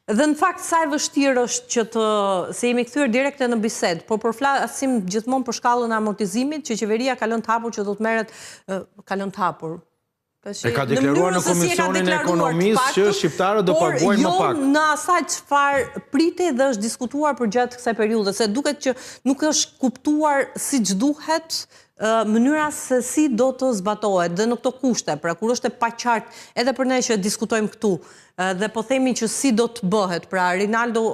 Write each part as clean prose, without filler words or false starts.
Dhe në fakt sa e vështirë është që se jemi kthyer direkte në bisedë, por përflasim gjithmonë për shkallën e amortizimit, që qeveria ka lënë të hapur që do të merret ka lënë të hapur. E ka deklaruar në Komisionin e Ekonomisë që shqiptarët do paguajnë më pak. Por jo në asaj çfarë pritej dhe është diskutuar për gjatë kësaj periudhe, se duket që nuk është kuptuar siç duhet mënyra se si do të zbatohet dhe në këto kushte, pra kur është e paqartë edhe për ne që diskutojmë këtu dhe po themi që si do të bëhet. Pra Rinaldo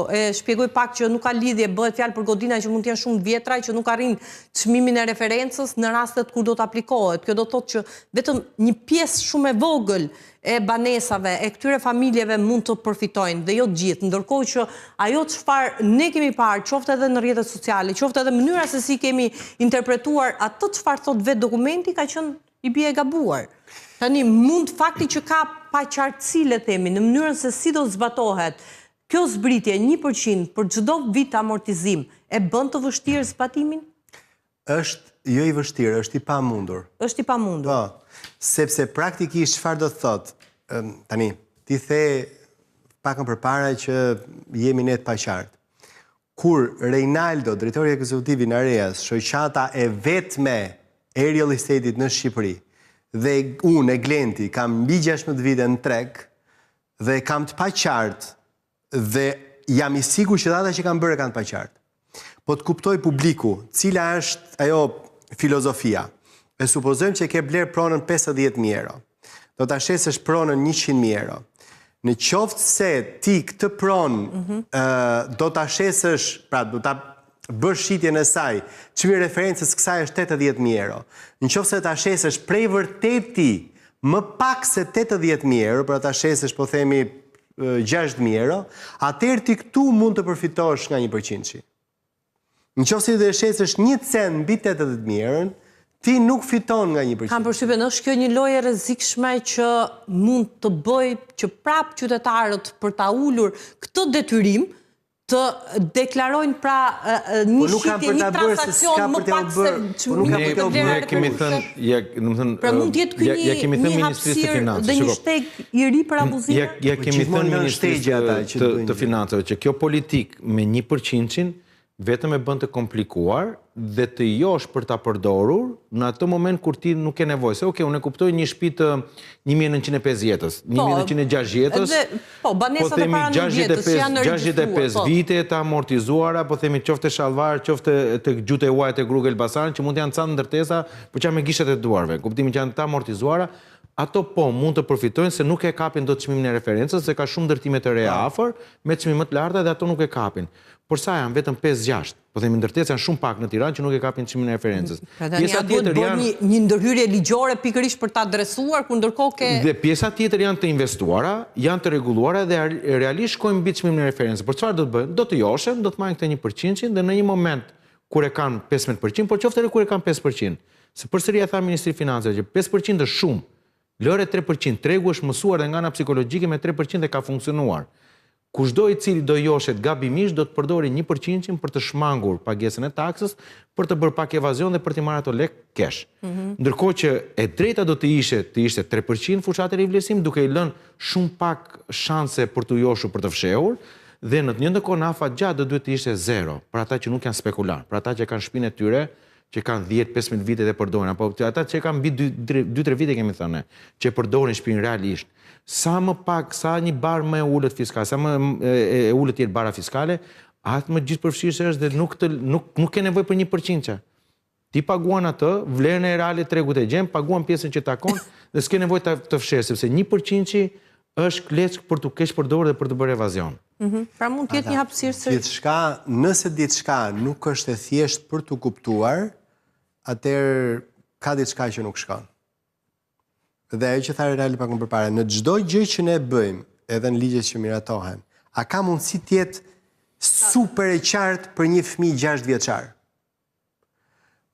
e shpjegoi pak që nuk ka lidhje, bëhet fjalë për godina që mund të jenë shumë të vjetra që nuk arrin çmimin e referencës në rastet kur do të aplikohet. Kjo do të thotë që vetëm një pjesë shumë e vogël e banesave e këtyre familjeve mund të përfitojnë dhe jo të gjithë, ndërkohë që ajo çfarë ne kemi parë, qoftë edhe në rrjetet sociale, qoftë edhe mënyra se si kemi interpretuar atë çfarë thot vetë dokumenti, ka qenë i bie gabuar. Tani mund fakti që ka paqartësi, le themi, në mënyrën se si do zbatohet kjo zbritje 1% për çdo vit amortizim, e bën të vështirë zbatimin? Është jo i vështirë, është i pamundur. Është i pamundur. Po, sepse praktikisht çfarë do të thotë? Tani, ti the pakën përpara që jemi ne të paqartë. Kur Reinaldo, drejtori ekzekutiv i Areas, shoqata e vetme e real estate-it në Shqipëri, dhe unë e Glenti kam mbi 16 vite në treg dhe kam të paqartë dhe jam i sigurt që ata që kanë bërë kanë të paqartë. Po të kuptoj publiku, cila është ajo filozofia. E supozojmë që ke bler pronën 50.000 euro. Do ta shesësh pronën 100.000 euro. Në qoftë se ti këtë pronë do ta shesësh, pra do ta bësh shitjen e saj, çmimi referencës kësaj është 80.000 euro. Në qoftë se ta shesësh prej vërteti më pak se 80.000 euro, pra ta shesësh po themi 6.000 euro, atëherë ti këtu mund të përfitosh nga 1%. Në qoftë se të shesësh 1 cent mbi 80.000 euro, ti nuk fiton nga 1%. Kam përshtypjen, është kjo një lojë e rrezikshme që mund të bëj që prap qytetarët për ta ulur këtë detyrim të deklarojnë pra një shitje, një transakcion më pak se Ne kemi thënë, pra mund të jetë ky një hapësirë dhe një shteg i ri për abuzime? Ja kemi thënë Ministrisë të Financave që kjo politikë me 1%-in vetëm e bën të komplikuar dhe të josh për ta përdorur në atë moment kur ti nuk ke nevojë. Se unë e kuptoj një shtëpi të 1950 jetës, 1906 jetës, po banesat e para 9 jetës janë 65 vite të amortizuara, po themi qoftë shalvar, qoftë të gjutë e uajt e Grug Elbasan, që mund të janë ca ndërtesa, por që me gishtat e duarve, kuptimi që janë të amortizuara, ato po mund të përfitojnë se nuk e kapin do të çmimin e referencës, se ka shumë ndërtime të reja afër, me çmime më të larta dhe ato nuk e kapin. Por sa janë vetëm 5-6, po themi ndërtesa janë shumë pak në Tiranë që nuk e kapin çmimin e referencës. Pjesa tjetër janë një ndërhyrje ligjore pikërisht për ta adresuar, ku ndërkohë ke dhe pjesa tjetër janë të investuara, janë të rregulluara dhe realisht shkojnë mbi çmimin e referencës. Por çfarë do të bëjnë? Do të joshen, do të marrin këtë 1% dhe në një moment kur e kanë 15%, por qoftë edhe kur e kanë 5%. Se përsëri e tha Ministri i Financave që 5% është shumë. Lëre 3%, tregu është mësuar dhe nga ana psikologjike me 3% e ka funksionuar. Kushdo i cili do joshet gabimisht do të përdori 1% për të shmangur pagesën e taksës, për të bërë pak evazion dhe për të marrë ato lek kesh. Ndërkohë që e drejta do të ishte 3% fushat e rivlerësimit, duke i lënë shumë pak shanse për të joshur për të fshehur, dhe në të njëjtën kohë nafa gjatë do duhet të ishte 0 për ata që nuk janë spekular, për ata që kanë shtëpinë e tyre, që kanë 10-15 vite dhe përdorin, apo ata që kanë mbi 2-3 vite kemi thënë, që përdorin shtëpinë realisht. Sa më pak, sa një barë më e ullët fiskale, sa më e ullët jetë bara fiskale, atë më gjithë përfshirëse është dhe nuk ke nevoj për 1%. Ti paguan atë, vlerën e reale tregut e gjem, paguan pjesën që takon dhe s'ke nevoj të fshirë, sepse 1% është kleçk për të kesh përdorur dhe për të bërë evazion. Pra mund të jetë një hapësirë se nëse diçka nuk është e thjesht për të kuptuar, atëherë ka diçka që nuk shkon. Dhe ajo që tha Rali pak më përpara, në çdo gjë që ne bëjmë, edhe në ligjet që miratohen, a ka mundësi të jetë super e qartë për një fëmijë 6 vjeçar?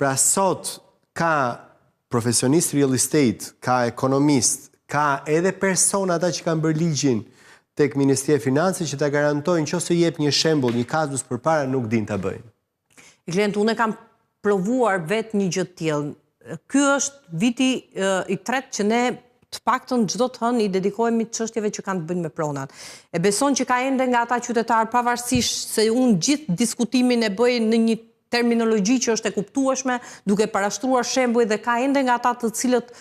Pra sot ka profesionist real estate, ka ekonomist, ka edhe persona ata që kanë bërë ligjin tek Ministria e Financave që ta garantojnë nëse jep një shembull, një kazus përpara nuk din ta bëjnë. Klient, unë kam provuar vetë një gjë të tillë. Ky është viti i tretë që ne të paktën çdo të hënë i dedikohemi çështjeve që kanë të bëjnë me pronat. E beson që ka ende nga ata qytetarë pavarësisht se unë gjithë diskutimin e bëj në një terminologji që është e kuptueshme, duke parashtruar shembuj dhe ka ende nga ata të cilët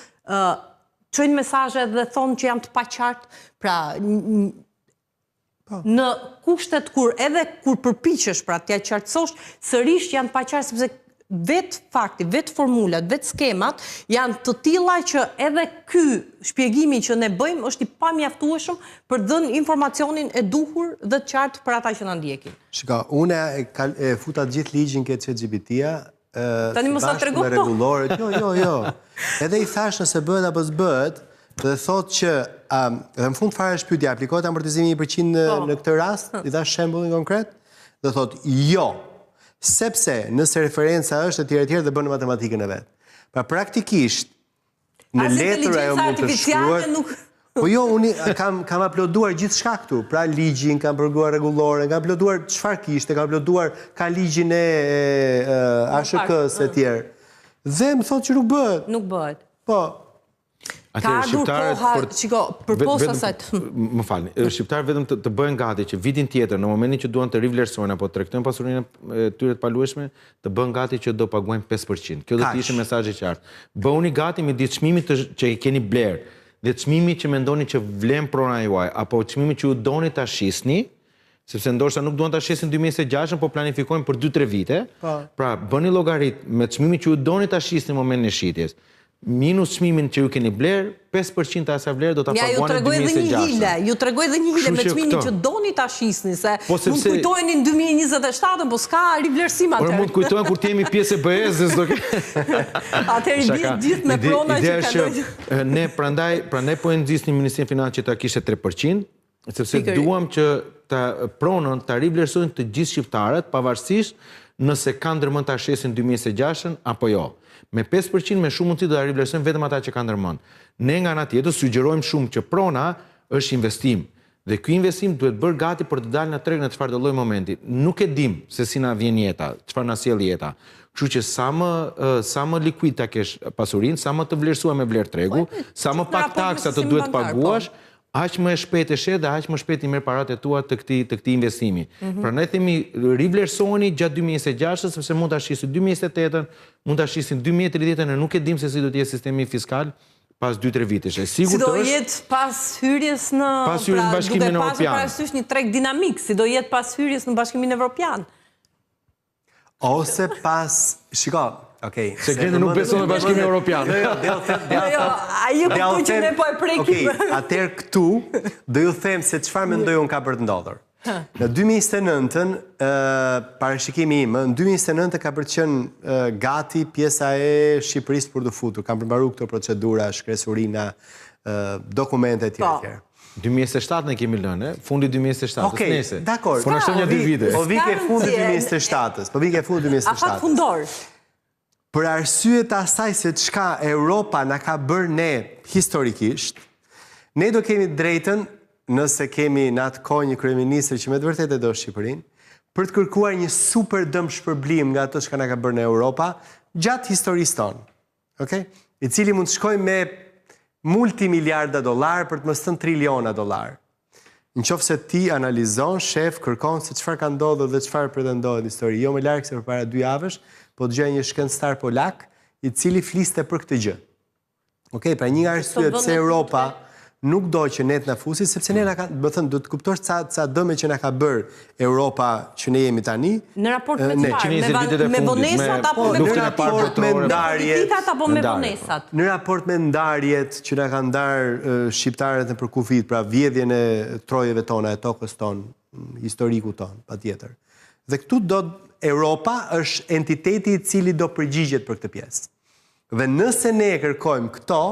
çojnë mesazhe dhe thonë që janë të paqartë, pra në kushtet edhe kur përpiqesh pra t'ia qartësosh, sërish janë të paqartë sepse vetë fakti, vetë formulat, vetë skemat janë të tilla që edhe ky shpjegimi që ne bëjmë është i pamjaftueshëm për dhënë informacionin e duhur dhe të qartë për ata që na ndjekin. Shiko, unë e futa gjithë ligjin ke ChatGPT-ja, tani mos na trego këto. Jo. Edhe i thash nëse bëhet apo s'bëhet, dhe thot që dhe në fund fare është pyetja, aplikohet amortizimi 1% në këtë rast, i dhash shembullin konkret, dhe thot jo. Sepse nëse referenca është e tjerë dhe bën matematikën e vet. Pra praktikisht në letër ajo mund të shkruhet. Po jo, unë kam uploaduar gjithçka këtu. Pra ligjin, kam përguar rregullore, kam uploaduar çfarë kishte, kam uploaduar ka ligjin e ASHK-s e tjerë. Dhe më thotë që nuk bëhet. Nuk bëhet. Po. Ka ardhur koha, shiko, përpos asaj. Më falni, shqiptarët vetëm të bëhen gati që vitin tjetër, në momentin që duan të rivlerësojnë apo të tregtojnë pasurinë e tyre të palueshme, të bëhen gati që do paguajnë 5%. Kjo do të ishte mesazhi i qartë. Bëhuni gati midis çmimit që i keni bler dhe çmimit që mendoni që vlen prona juaj, apo çmimit që ju doni ta shisni, sepse ndoshta nuk duan ta shisin 2026, po planifikojnë për 2-3 vite. Pra, bëni llogarit me çmimin që ju doni ta shisni në momentin e shitjes. Minus çmimin që ju keni bler, 5% të asaj vlerë do ta paguani në 2026. Ju tregoj edhe një hile me çmimin që doni ta shisni, se mund kujtojeni në 2027, po s'ka rivlerësim atëherë. Por mund kujtojnë kur të jemi pjesë e BE-s, do atëherë i bie gjithë me prona që kalojnë. Ne prandaj po e nxisnim Ministrinë e Financave që ta kishte 3%, sepse duam që pronën ta rivlerësojnë të gjithë shqiptarët, pavarësisht nëse kanë ndërmend ta shesin 2026 apo jo. Me 5% me shumë mundësi do ta rivlerësojmë vetëm ata që kanë ndërmend. Ne nga ana tjetër sugjerojmë shumë që prona është investim. Dhe ky investim duhet bërë gati për të dalë në treg në çfarëdo lloj momenti. Nuk e dim se si na vjen jeta, çfarë na sjell jeta. Kështu që sa më likuid ta kesh pasurinë, sa më të vlerësuar me vlerë tregu, sa më pak taksa të duhet paguash, aq më shpejt e shet dhe aq më shpejt i merr paratë tua të këtij investimi. Prandaj themi rivlerësoni gjatë 2026, sepse mund ta shisin 2028-ën, mund ta shisin 2030-ën, nuk e dim se si do të jetë sistemi fiskal pas 2-3 vitesh. Si do jetë pas hyrjes në Bashkimin Evropian. Duke pasur parasysh një treg dinamik, si do jetë pas hyrjes në Bashkimin Evropian. Ose pas, shiko, okej. Se Blendi nuk beson në Bashkimin Evropian. Ai kupton që ne po e prekim. Okej, atëherë këtu do ju them se çfarë mendoj unë ka për të ndodhur. Në 2029-ën, parashikimi im, në 2029 ka për të qenë gati pjesa e Shqipërisë për të futur. Kam përmbaruar këto procedura, shkresurina, dokumente etj. 2027 ne kemi lënë, fundi 2027-s, Okej, dakor. Po na shton një 2 vite. Po vike fundi 2027-s, po vike fundi 2027-s. Afat fundor. Për arsye të asaj se çka Europa na ka bërë ne historikisht, ne do kemi drejtën, nëse kemi në atë kohë një kryeministër që me të vërtetë do Shqipërinë, për të kërkuar një super dëm shpërblim nga ato që na ka bërë në Europa gjatë historisë tonë. Okej? I cili mund të shkojë me multimiliarda dollar për të mos thënë triliona dollar. Nëse ti analizon, shef, kërkon se çfarë ka ndodhur dhe çfarë pretendohet në histori. Jo më larg se përpara 2 javësh, po dëgjoj një shkencëtar polak i cili fliste për këtë gjë. Okej, pra një arsye pse Europa nuk do që ne të na fusi, sepse ne na ka, do të thënë, do të kuptosh ca dëme që na ka bërë Europa që ne jemi tani. Në raport me çfarë? Me vonesat apo me politikat apo me vonesat? Në raport me ndarjet që na kanë ndarë shqiptarët nëpër kufit, pra vjedhjen e trojeve tona, e tokës tonë, historiku tonë, patjetër. Dhe këtu Europa është entiteti i cili do përgjigjet për këtë pjesë. Dhe nëse ne kërkojmë këto,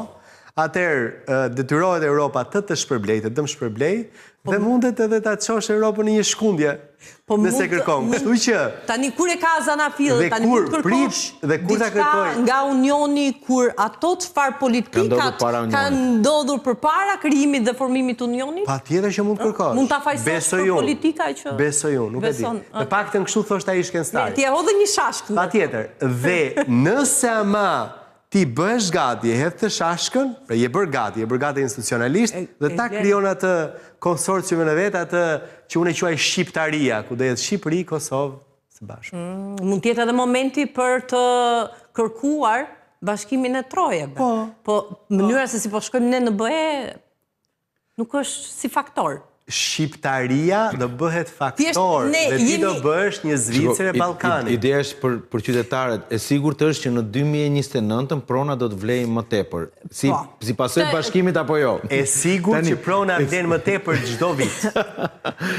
atëherë detyrohet Europa të shpërblej, të dëm shpërblej, dhe mundet edhe ta çosh Europën në një shkundje. Nëse kërkon. Kështu që tani kur e ka Zanafil, tani kur kërkosh diçka nga Unioni, kur ato çfarë politikat kanë ndodhur përpara krijimit dhe formimit të Unionit? Patjetër që mund kërkosh. Mund ta fajsosh për politika që besoj unë, nuk e di. Në paktën kështu thoshte ai shkencëtari. Ti e hodhe një shashk. Patjetër. Dhe nëse ama ti bësh gati, e hedh të shashkën, pra je bërë gati institucionalisht, dhe ta krijon atë konsorciumin e vet, atë që unë e quaj shqiptaria, ku do jetë Shqipëri, Kosovë së bashku. Mund të jetë edhe momenti për të kërkuar bashkimin e trojeve. Po mënyra se si po shkojmë ne në BE nuk është si faktor. Shqiptaria do bëhet faktor dhe ti do bësh një Zvicër e Ballkanit. Ideja është për qytetarët, e sigurt është që në 2029 prona do të vlejë më tepër. Si pasojë bashkimit apo jo? E sigurt që prona vlen më tepër çdo vit.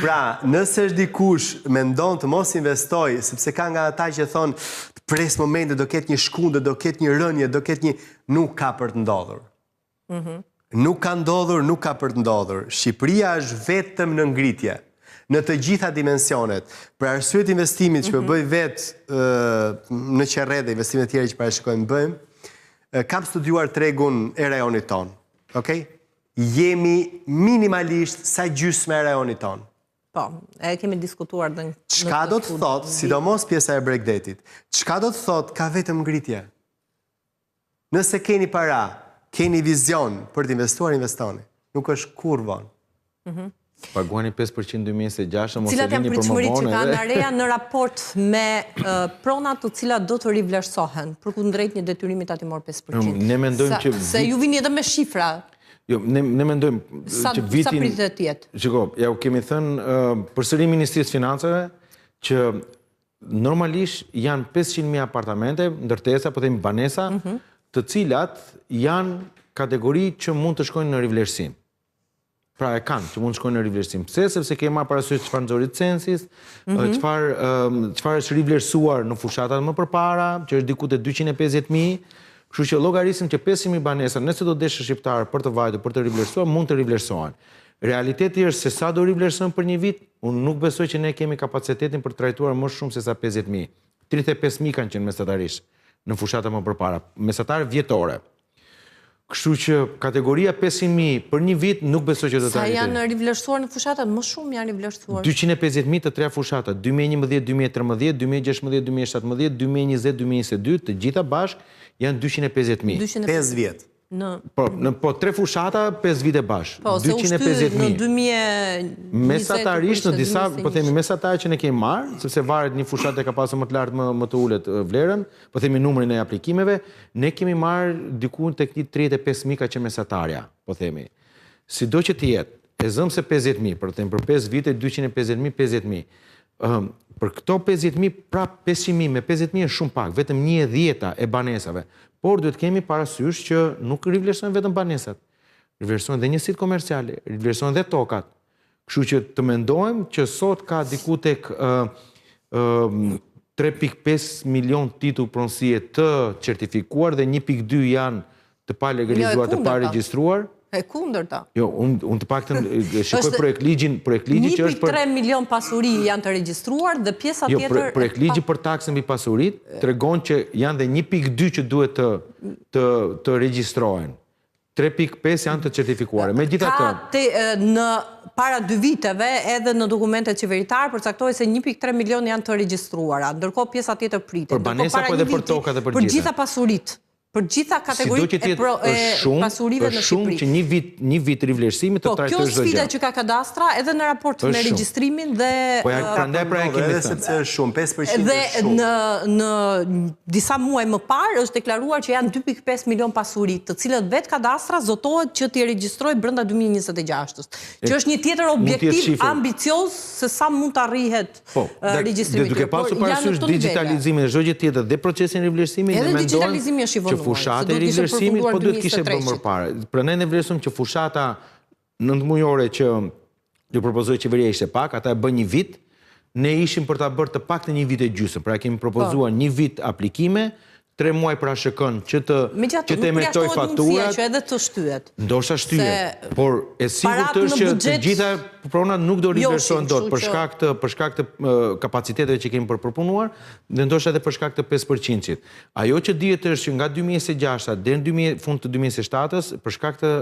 Pra, nëse është dikush mendon të mos investojë, sepse ka nga ata që thonë të pres momente, do ketë një shkundë, do ketë një rënje, do ketë një, nuk ka për të ndodhur. Nuk ka ndodhur, nuk ka për të ndodhur. Shqipëria është vetëm në ngritje, në të gjitha dimensionet. Për arsye të investimit që bëj vetë në qerre dhe investimet tjera që parashikojmë bëjmë, kam studiuar tregun e rajonit ton. Okay? Jemi minimalisht sa gjysmë e rajonit ton. Po, e kemi diskutuar dhe çka do të thotë, sidomos pjesa e Bregdetit, çka do të thotë ka vetëm ngritje. Nëse keni para, keni vizion për të investuar, investoni. Nuk është kur vonë. Paguani 5% 2026, mos e cilat janë vini për më pritshmëritë që vonë. kanë area në raport me pronat të cilat do të rivlerësohen, përkundrejt një detyrimi tatimor 5%. Ne mendojmë që se ju vini edhe me shifra. Jo, ne mendojmë që vitin... Sa pritet të jetë? Shiko, ja u kemi thënë përsëri Ministrisë Financave që normalisht janë 500.000 apartamente, ndërtesa, po themi banesa, të cilat janë kategori që mund të shkojnë në rivlerësim. Pra e kanë që mund të shkojnë në rivlerësim. Pse? Sepse kemi marrë parasysh çfarë nxori censis, çfarë është rivlerësuar në fushatat më përpara, që është diku te 250.000, kështu që llogarisim që 500.000 banesa, nëse do deshë shqiptar për të vajtur, për të rivlerësuar, mund të rivlerësohen. Realiteti është se sa do rivlerësohen për një vit, unë nuk besoj që ne kemi kapacitetin për të trajtuar më shumë se sa 50.000. 35.000 kanë qenë mesatarisht në fushata më përpara, mesatarë vjetore. Kështu që kategoria 500.000 për një vit nuk besoj që do të arritet. Sa janë rivlerësuar në fushatat? Më shumë janë rivlerësuar. 250.000 të treja fushatat, 2011, 2013, 2016, 2017, 2020, 2022, të gjitha bashk janë 250.000. 5 vjet. Po, 3 fushata, 5 vite bashk. Po, se u shty në 2020... Mesatarisht në disa, po themi mesatarë që ne kemi marë, sepse varet një fushat e ka pasur më të lartë më të ullet vlerën, po themi numrin e aplikimeve, ne kemi marë diku tek 35.000 ka që mesatarja, po themi. Sido që të jetë, e zëmë se 50.000, për themi për 5 vite, 250.000, 50.000. Për këto 50.000, pra 500.000 me 50.000 është shumë pak, vetëm 1/10 e banesave. Por duhet kemi parasysh që nuk rivlerësojnë vetëm banesat. Rivlerësojnë dhe njësitë komerciale, rivlerësojnë dhe tokat. Kështu që të mendojmë që sot ka diku tek 3.5 milion titull pronësie të certifikuar dhe 1.2 janë të pa legalizuar, të pa regjistruar. E kundërta. Jo, unë të paktën shikoj projekt ligjin që është për 1.3 milion pasuri janë të regjistruar dhe pjesa tjetër... Jo, projekt ligji për taksën mbi pasurit tregon që janë dhe 1.2 që duhet të regjistrohen. 3.5 janë të certifikuare. Ka në para 2 viteve edhe në dokumentet qeveritar përcaktohej se 1.3 milion janë të regjistruara, ndërkohë pjesa tjetër pritet. Për banesa po edhe për toka dhe për gjitha. Për gjitha pasurit. Për gjitha kategoritë e pasurive në Shqipëri. Është shumë që një vit rivlerësimi të trajtojë çdo gjë. Po, kjo sfida që ka kadastra edhe në raport me regjistrimin dhe... Po, prandaj pra e kemi thënë. Sepse është shumë, 5% dhe është shumë. në disa muaj më parë është deklaruar që janë 2.5 milion pasuri, të cilët vetë kadastra zotohet që t'i regjistrojë brenda 2026-ës. Që është një tjetër objektiv ambicioz se sa mund të arrihet regjistrimi. Duke pasur parasysh digitalizimin e çdo gjë tjetër dhe procesin e rivlerësimit, ne mendojmë që fushata e rivlerësimit po duhet kishte bërë më parë. Prandaj ne vlerësojmë që fushata 9 mujore që ju propozoi qeveria ishte pak, ata e bën një vit, ne ishim për ta bërë të paktën një vit e gjysmë. Pra kemi propozuar një vit aplikime, 3 muaj pra shkon që të emetoj faturat. Që edhe të shtyhet. Ndoshta shtyhet, por e sigurt është që të gjitha pronat nuk do rivlerësohen dot kështu për shkak të kapaciteteve që kemi për përpunuar, dhe ndoshta edhe për shkak të 5%-it. Ajo që dihet është që nga 2026 deri në fund të 2027-s, për shkak të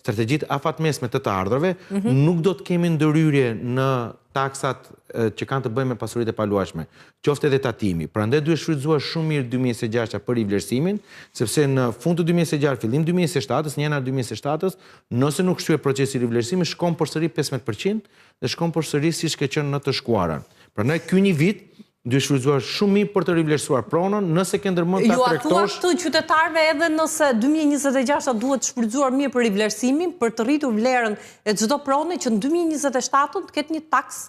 strategjitë afatmesme të ardhurave, nuk do të kemi ndërhyrje në taksat që kanë të bëjnë me pasuritë e paluajshme, qoftë edhe tatimi. Prandaj duhet shfrytzuar shumë mirë 2026 për rivlerësimin, sepse në fund të 2026, fillim 2027-s, në janar 2027-s, nëse nuk shtyhet procesi i rivlerësimit, shkon përsëri 15% dhe shkon përsëri siç ka qenë në të shkuarën. Prandaj ky një vit duhet shfrytzuar shumë mirë për të rivlerësuar pronën, nëse ke ndërmend ta tregtosh. Ju a thua këtë qytetarëve edhe nëse 2026 duhet shfrytzuar mirë për rivlerësimin, për të rritur vlerën e çdo prone që në 2027 të ketë një taks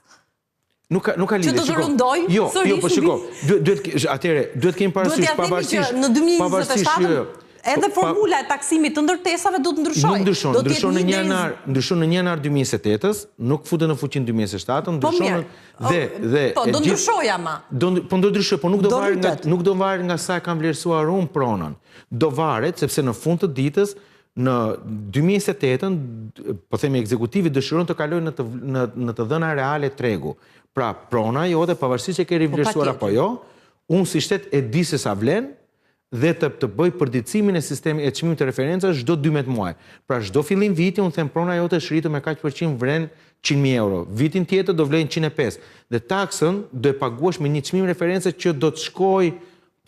Nuk ka lidhje. Që do të rëndoj? Jo, po shiko. Duhet kemi parasysh pavarësisht në 2027 edhe formula e taksimit të ndërtesave do të ndryshojë. Nuk ndryshon në janar 2028-s, nuk futet në fuqinë 2027-ën, ndryshon dhe po do ndryshojë ama. Po do ndryshojë, po nuk do varet nga sa e kanë vlerësuar unë pronën. Do varet sepse në fund të ditës në 2028-ën, po themi ekzekutivi dëshiron të kalojë në të dhëna reale tregu. Pra, prona jote, pavarësisht që ke rivlerësuar apo jo, unë si shtet e di se sa vlen dhe të bëj përditësimin e sistemi e çmimit të referencës çdo 12 muaj. Pra, çdo fillim viti unë them prona jote shritur me kaq përqind vren 100.000 euro. Vitin tjetër do vlen 105. Dhe taksën do e paguash me një çmim referencë që do të shkojë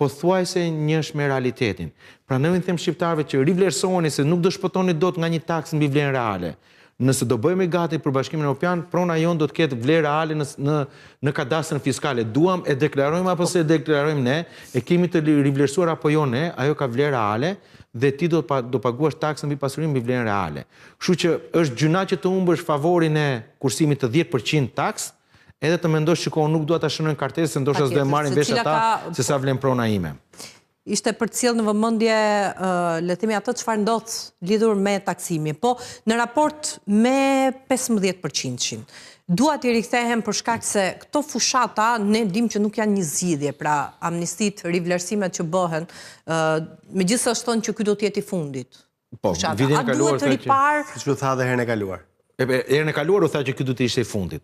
pothuajse njësh me realitetin. Pra ne i them shqiptarëve që rivlerësoheni se nuk do shpëtoni dot nga një taksë mbi vlerën reale. Nëse do bëhemi gati për Bashkimin Evropian, prona jon do të ketë vlerë reale në kadastrën fiskale. Duam e deklarojmë apo se e deklarojmë ne, e kemi të rivlerësuar apo jo ne, ajo ka vlerë reale dhe ti do paguash taksën mbi pasurinë mbi vlerën reale. Kështu që është gjuna që të humbësh favorin e kursimit të 10% taks, edhe të mendosh që nuk dua ta shënoj kartesë, se ndoshta s'do e marrin vesh ata se sa vlen prona ime. Ishte për të sjellë në vëmendje le të themi atë çfarë ndodh lidhur me taksimin, po në raport me 15%. Dua të rikthehem për shkak se këto fushata ne dim që nuk janë një zgjidhje, pra amnistit, rivlerësimet që bëhen, megjithëse thonë që ky do të jetë i fundit. Po, vitin e kaluar siç u tha edhe herën e kaluar. Herën e kaluar u tha që ky do të ishte i fundit.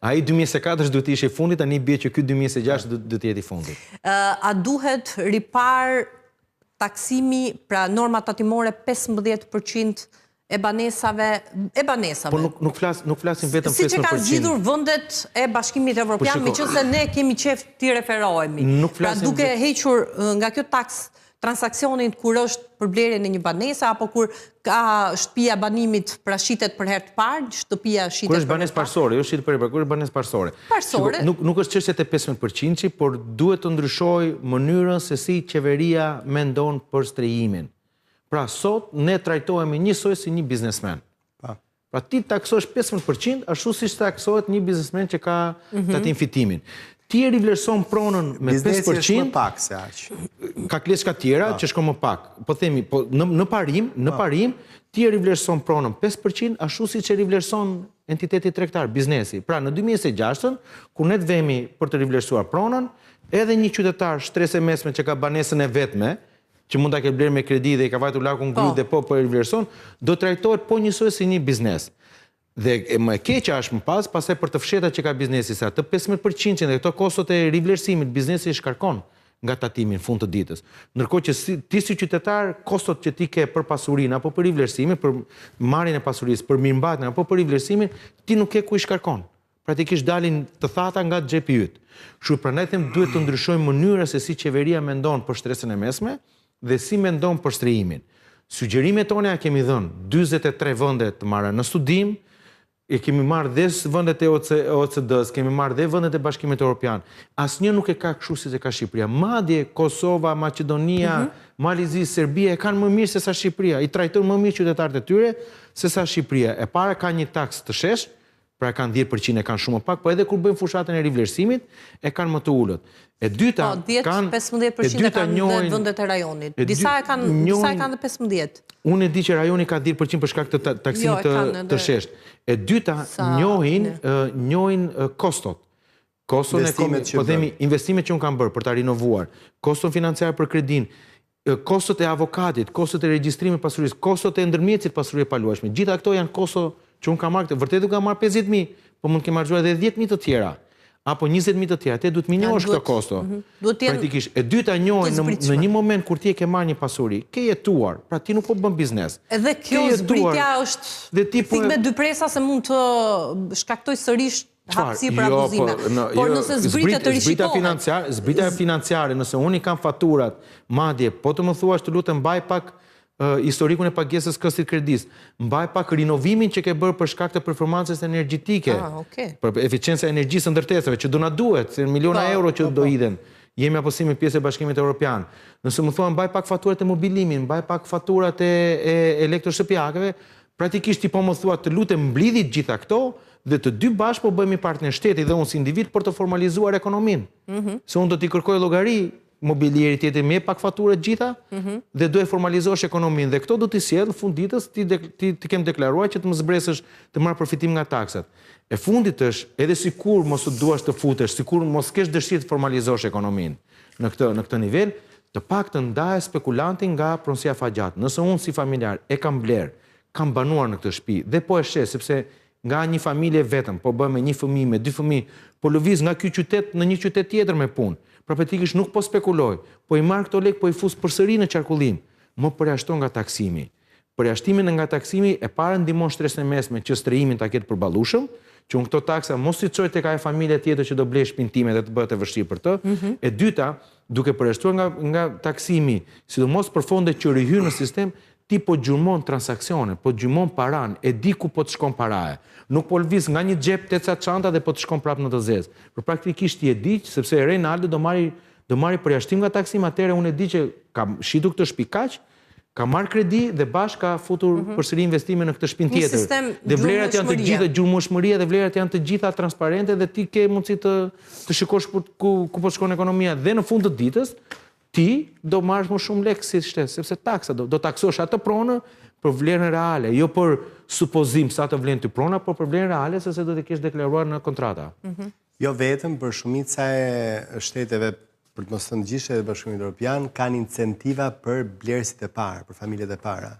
Ai 2024 do të ishte i fundit, tani bie që ky 2026 do të jetë i fundit. A duhet ripar taksimi, pra norma tatimore 15% e banesave? Po nuk flasim vetëm 15%. Si që kanë zgjidhur vendet e Bashkimit Evropian, meqense ne kemi qef t'i referohemi. Pra duke hequr nga kjo taks transakcionin kur është për blerjen e një banese, apo kur ka shtëpia banimit prashitet për herë të parë, shtëpia shitet kur është banesë parsorë, jo shitet për herë të parë, kur është banesë parsorë. Parsorë. Nuk është çështja e 15%, por duhet të ndryshojë mënyrën se si qeveria mendon për strehimin. Pra sot ne trajtohemi njësoj si një biznesmen. Pra ti taksosh 15%, ashtu siç taksohet një biznesmen që ka tatim fitimin. Ti e rivlerëson pronën me 5%. Biznesi është më pak se aq. Ka kleçka tjera që shkon më pak. Po themi, po në parim, ti e rivlerëson pronën 5%, ashtu siç e rivlerëson entiteti tregtar, biznesi. Pra në 2026-ën, kur ne të vemi për të rivlerësuar pronën, edhe një qytetar shtresë mesme që ka banesën e vetme, që mund ta ketë blerë me kredi dhe i ka vajtur lakun gry dhe po e rivlerëson, do trajtohet po njësoj si një biznes. Dhe më e keqja është më pastaj për të fshehta që ka biznesi, se atë 15% dhe këto kostot e rivlerësimit biznesi i shkarkon nga tatimi në fund të ditës. Ndërkohë që ti si qytetar, kostot që ti ke për pasurinë apo për rivlerësimin, për marrjen e pasurisë, për mirëmbajtjen apo për rivlerësimin, ti nuk ke ku i shkarkon. Pratikisht dalin të thata nga xhepi yt. Kështu prandaj them duhet të ndryshojmë mënyrën se si qeveria mendon për shtresën e mesme dhe si mendon për strehimin. Sugjerimet tona kemi dhënë 43 vende të marra në studim. E kemi marrë dhe vendet e OECD-s, kemi marrë dhe vendet e Bashkimit Evropian. Asnjë nuk e ka kështu si ka Shqipëria. Madje Kosova, Maqedonia, Malizi, Serbia e kanë më mirë se sa Shqipëria. I trajtojnë më mirë qytetarët e tyre se sa Shqipëria. E para ka një taks të shesh, pra kanë 10%, e kanë shumë më pak, po edhe kur bëjmë fushatën e rivlerësimit, e kanë më të ulët. E dyta kanë 10-15% kanë në vendet e rajonit. Disa e kanë dhe 15%. Unë e di që rajoni ka 10% për shkak të taksimit të shesht. E dyta njohin kostot. Koston e investimet që unë kam bërë për ta rinovuar, koston financiar për kredin, kostot e avokatit, kostot e regjistrimit pasurisë, kostot e ndërmjetësit pasurie paluajshme. Gjitha këto janë kosto që unë kam marrë, vërtet kam marrë 50.000, po mund të kem marrë edhe 10.000 të tjera, apo 20.000 të tjera, te duhet më njohësh këto kosto. Praktikisht, e dyta njohë në një moment kur ti e ke marrë një pasuri, ke jetuar, pra ti nuk po bën biznes. Edhe kjo zbritja është me dy presa se mund të shkaktoj sërish hapësi për abuzime. Por nëse zbritja të rishikohet. Zbritja financiare, nëse unë i kam faturat, madje, po të më thuash të lutem mbaj pak historikun e pagesës këstit kredis, mbaj pak rinovimin që ke bërë për shkak të performancës energjetike, për eficiencë e energjisë ndërtesave, që do na duhet, se miliona euro që do idhen. Jemi aposimi pjesë e Bashkimit Evropian. Nëse më thua mbaj pak faturat e mobilimin, mbaj pak faturat e elektroshtëpiakëve, praktikisht ti po më thua të lutem mblidhi gjitha këto dhe të dy bashkë po bëhemi partner shteti dhe unë si individ për të formalizuar ekonominë. Se unë do t'i kërkoj llogari mobilieri tjetër me pak faturët gjitha dhe do e formalizosh ekonominë dhe këto do t'i sjell në fund ditës ti kem deklaruar që të më zbresësh të marr përfitim nga taksat. E fundit është edhe sikur mos të duash të futesh, sikur mos kesh dëshirë të formalizosh ekonominë në këtë nivel, të paktën ndaje spekulantin nga pronësia fagjat. Nëse unë si familjar e kam bler, kam banuar në këtë shtëpi dhe po e shes sepse nga një familje vetëm, po bëm me një fëmijë, me dy fëmijë, po lëviz nga ky qytet në një qytet tjetër me punë. Pra praktikisht nuk po spekuloj, po i marr këto lek, po i fus përsëri në qarkullim. Më përjashton nga taksimi. Përjashtimin nga taksimi e para ndihmon shtresën e mesme që strehimin ta ketë përballueshëm, që unë këto taksa mos i çoj tek ajo familje tjetër që do blej shtëpinë time dhe të bëhet e vështirë për të. E dyta, duke përjashtuar nga taksimi, sidomos për fondet që rihyn në sistem, ti po gjurmon transaksione, po gjurmon paran, e di ku po të shkon paraje. Nuk po lëviz nga një xhep teca çanta dhe po të shkon prapë në të zezë. Por praktikisht ti e di sepse Reinaldo do marri përjashtim nga taksimi, atëherë unë e di që kam shitur këtë shtëpi kaq, ka marrë kredi dhe bashkë ka futur përsëri investime në këtë shtëpi tjetër. Dhe vlerat janë të gjitha gjurmëshmëria dhe vlerat janë të gjitha transparente dhe ti ke mundësi të shikosh ku po shkon ekonomia dhe në fund të ditës ti do marrësh më shumë lekë si shtet, sepse taksa do taksosh atë pronë për vlerën reale, jo për supozim sa të vlen ty prona, por për vlerën reale se do të kesh deklaruar në kontrata. Jo vetëm, për shumica e shteteve, për të mos thënë gjithë shtetet e Bashkimit Evropian, kanë incentiva për blerësit e parë, për familjet e para.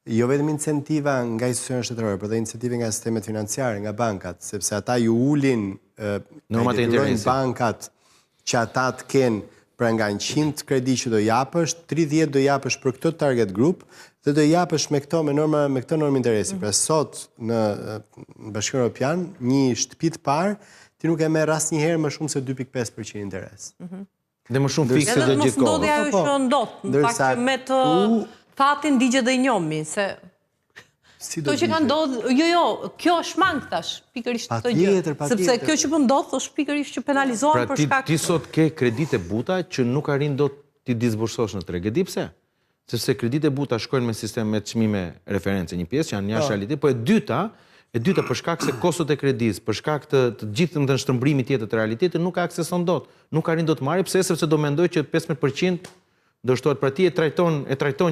Jo vetëm incentiva nga institucionet shtetërore, por edhe incentive nga sistemet financiare, nga bankat, sepse ata ju ulin bankat që ata të kenë pra nga 100 kredi që do japësh, 30 do japësh për këtë target group dhe do japësh me këtë normë interesi. Pra sot në Bashkimin Evropian, një shtëpi të parë, ti nuk e merr asnjëherë më shumë se 2.5% interes. Dhe më shumë fikse dhe gjithë kohë. Edhe mos ndodhi ajo që ndodh, në fakt që me të fatin digje dhe njohmi, se to që ka ndodhur, jo, kjo është mangë tash, pikërisht këtë gjë. Sepse kjo që po ndodh është pikërisht që penalizohen për shkak. Pra ti sot ke kredite buta që nuk arrin dot ti disbursosh në treg. E di pse? Sepse kredite buta shkojnë me sistem me çmime referencë, një pjesë që janë jashtë realitet, po e dyta për shkak se kostot e kredis, për shkak të gjithë të shtrëmbrimit tjetër të realitetit nuk akseson dot, nuk arrin dot marrë, pse sepse do mendoj që 15% do shtohet, pra ti e trajton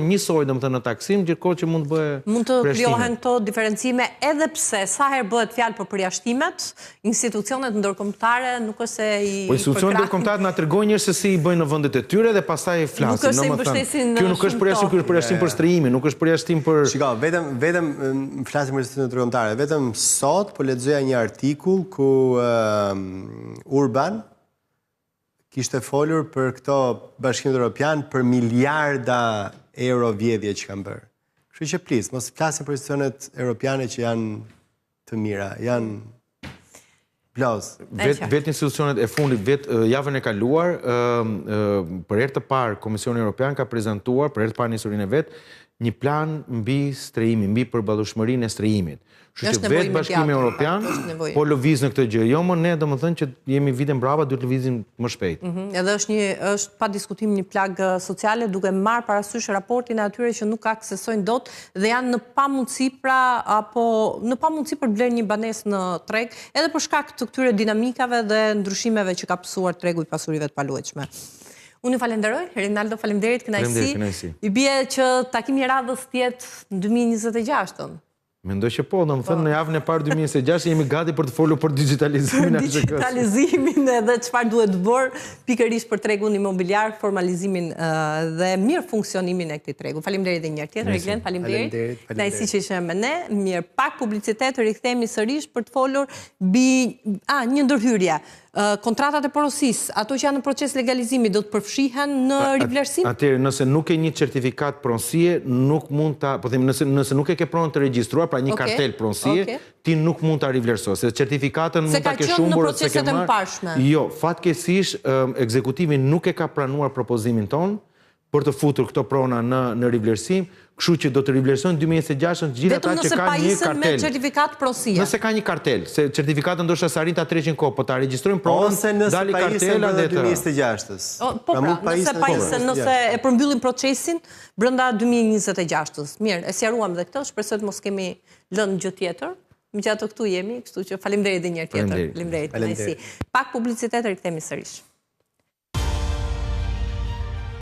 njësoj domethënë në taksim, gjithkohë që mund të bëhe mund të krijohen këto diferencime, edhe pse sa herë bëhet fjalë për përjashtimet, institucionet ndërkombëtare nuk është se po institucionet ndërkombëtare na tregojnë njerëz se si i bëjnë në vendet e tyre dhe pastaj flasin, domethënë. Kjo nuk është përjashtim, ky është përjashtim për strehimin, nuk është përjashtim për. Shiko, vetëm flasim për institucionet ndërkombëtare, vetëm sot po lexoja një artikull ku Urban kishte folur për këto Bashkimin Evropian për miliarda euro vjedhje që kanë bërë. Kështu që please, mos flasim për institucionet europiane që janë të mira, janë plos. Vetë institucionet e fundit, javën e kaluar, për herë të parë Komisioni Evropian ka prezantuar, për herë të parë në historinë e vet, një plan mbi strehimin, mbi përballueshmërinë e strehimit. Kështu që vetë Bashkimi Evropian po lëviz në këtë gjë. Jo më ne domethënë që jemi vite mbrapa duhet lëvizim më shpejt. Edhe është pa diskutim një plagë sociale, duke marrë parasysh raportin e atyre që nuk aksesojnë dot dhe janë në pamundësi në pamundësi për të blerë një banesë në treg, edhe për shkak të këtyre dinamikave dhe ndryshimeve që ka pësuar tregu i pasurive të paluajtshme. Unë ju falenderoj, Reinaldo, faleminderit, kënaqësi. I bie që takimi i radhës tjetë në 2026-ën. Mendoj që po, domethënë në javën e parë 2026 jemi gati për të folur për digitalizimin e AZK-s. Digitalizimin edhe çfarë duhet bërë pikërisht për tregun imobiliar, formalizimin dhe mirë funksionimin e këtij tregu. Faleminderit edhe një herë tjetër, Glen, faleminderit. Kënaqësi që ishe me ne. Mirë, pak publicitet, rikthehemi sërish për të folur mbi një ndërhyrje. Kontratat e porosisë, ato që janë në proces legalizimi, do të përfshihen në rivlerësim? Atëherë, nëse nuk e një certifikat pronësie, nuk mund ta, po them, nëse nuk e ke pronën të regjistruar, pra një kartel pronësie, ti nuk mund ta rivlerësosh, se certifikatën mund ta kesh humbur se ka qenë në proceset e mëparshme. Jo, fatkeqësisht ekzekutivi nuk e ka pranuar propozimin ton për të futur këto prona në rivlerësim, kështu që do të rivlerësojnë 2026 të gjithë ata që kanë një kartel. Me certifikat pronësie. Nëse ka një kartel, se certifikatën ndoshta sa arrin ta 300 kohë, po ta regjistrojnë pronën, dali kartela dhe 2026-s. Po pra, nëse pajisën, nëse e përmbyllin procesin brenda 2026-s. Mirë, e sqaruam dhe këtë, shpresoj të mos kemi lënë gjë tjetër. Megjithatë këtu jemi, kështu që faleminderit edhe një herë tjetër. Faleminderit. Pak publicitet, rikthehemi sërish.